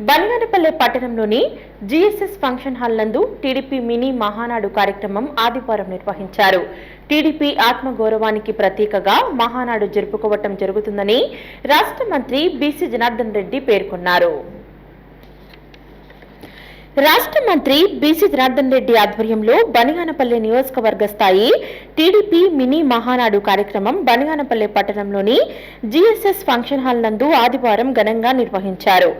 బనగానపల్లె పట్టణంలోని GSS function hall నందు TDP mini Mahanadu కార్యక్రమం ఆదివారం నిర్వహించారు. టీడీపీ ఆత్మగౌరవానికి ప్రతీకగా మహానాడు జరుపుకోవటం జరుగుతుందని రాష్ట్ర మంత్రి బీసీ జనార్దన్ రెడ్డి పేర్కొన్నారు. రాష్ట్ర మంత్రి బీసీ జనార్దన్ రెడ్డి ఆధ్వర్యంలో బనగానపల్లె నియోజకవర్గ స్థాయి టీడీపీ మినీ మహానాడు కార్యక్రమం బనగానపల్లె పట్టణంలోని జిఎస్ఎస్ ఫంక్షన్ హాల్ నందు ఆదివారం ఘనంగా నిర్వహించారు.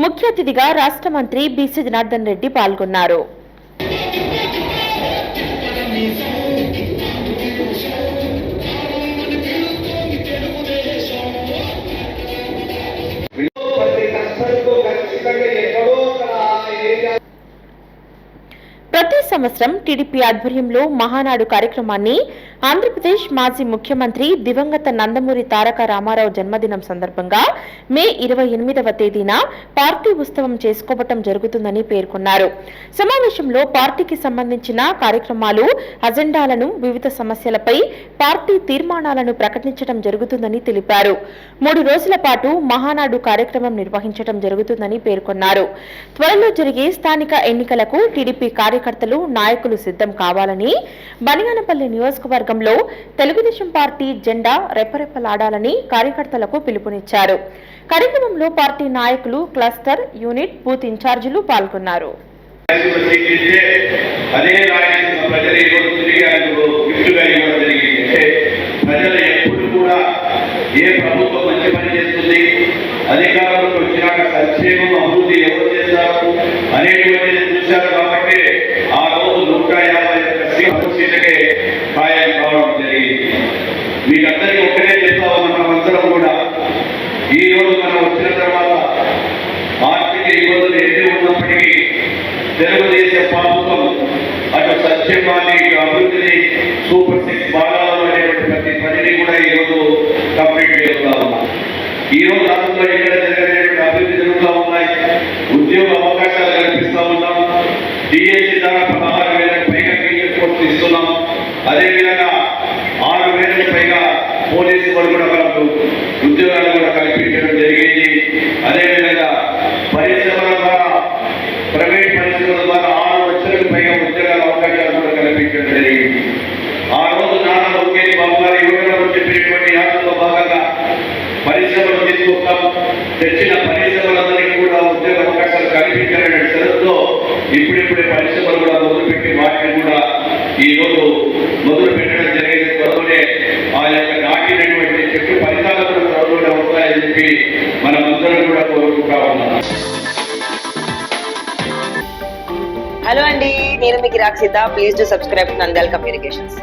ముఖ్య అతిథిగా రాష్ట్ర మంత్రి బీసీ జనార్దన్ రెడ్డి పాల్గొన్నారు. ప్రతి సంవత్సరం టీడీపీ ఆధ్వర్యంలో మహానాడు కార్యక్రమాన్ని ఆంధ్రప్రదేశ్ మాజీ ముఖ్యమంత్రి దివంగత నందమూరి తారక రామారావు జన్మదినం సందర్భంగా మే 28వ తేదీన పార్టీ ఉత్సవం చేసుకోవటం జరుగుతుందని పేర్కొన్నారు. సమావేశంలో పార్టీకి సంబంధించిన కార్యక్రమాలు, అజెండాలను, వివిధ సమస్యలపై పార్టీ తీర్మానాలను ప్రకటించడం జరుగుతుందని తెలిపారు. 3 రోజుల పాటు మహానాడు కార్యక్రమం నిర్వహించడం జరుగుతుందని పేర్కొన్నారు. త్వరలో జరిగే స్థానిక ఎన్నికలకు టీడీపీ కార్యకర్తలు, నాయకులు సిద్ధం కావాలని, బనగానపల్లి నియోజకవర్గంలో తెలుగుదేశం పార్టీ జెండా రెపరెపలాడాలని కార్యకర్తలకు పిలుపునిచ్చారు. కార్యక్రమంలో పార్టీ నాయకులు, క్లస్టర్, యూనిట్, బూత్ ఇన్ఛార్జీలు పాల్గొన్నారు. అధికారంలోకి వచ్చినాక సంక్షేమం, అభివృద్ధి ఎవరు చేస్తారు అనేటువంటిది చూశారు కాబట్టి ఆ రోజు 151 సీట్లకే ఖాయం కావడం జరిగింది. మీకందరికీ ఒక్కడే చెప్తా ఉన్న మనమందరం కూడా ఈ రోజు మనం వచ్చిన తర్వాత ఆర్థిక ఇబ్బందులు ఎన్ని ఉన్నప్పటికీ తెలుగుదేశం ప్రభుత్వం అటు సంక్షేమాన్ని, ఇటు అభివృద్ధిని, సూపర్ 6 భాగాలు అనేటువంటి ప్రతి పనిని కూడా ఈరోజు కంప్లీట్ చేస్తా ఉన్నాం. ఈ రోజు రాష్ట్రంలో ఎక్కడ జరిగినటువంటి అభివృద్ధి జరుగుతూ ఉన్నాయి. ఉద్యోగ అవకాశాలు కల్పిస్తూ ఉన్నాం. డిఎస్సి ద్వారా 16,000కు పైగా టీచర్ కోర్సు ఇస్తున్నాం. అదేవిధంగా 6,000కు పైగా పోలీసు వాళ్ళు కూడా మనకు ఉద్యోగాలు కూడా కల్పించడం జరిగింది. అదేవిధంగా పరిశ్రమల ద్వారా, ప్రైవేట్ పరిశ్రమల ద్వారా 6 లక్షలకు పైగా ఉద్యోగాల అవకాశాలు కూడా కల్పించడం జరిగింది. ఆ రోజు నాన్న లోకేష్ బాబు గారు యువకులకు చెప్పినటువంటి యాత్రలో భాగంగా పరిశ్రమలు తీసుకుంటాం, తెచ్చిన పరిశ్రమలందరికీ కూడా ఉద్యోగ అవకాశాలు కల్పించాలనే షరతుతో ఇప్పుడిప్పుడే పరిశ్రమలు కూడా మొదలుపెట్టి వాటిని కూడా ఈ రోజు మొదలు పెట్టడం జరిగింది. త్వరలోనే ఆ యొక్క నాటినటువంటి చెట్టు ఫలితాలు కూడా త్వరలోనే వస్తాయని చెప్పి మనమందరం కూడా కోరుకుంటా ఉన్నాం. హలో అండి, నేను మీకు Rakshitha. Please do subscribe to Nandyal communications.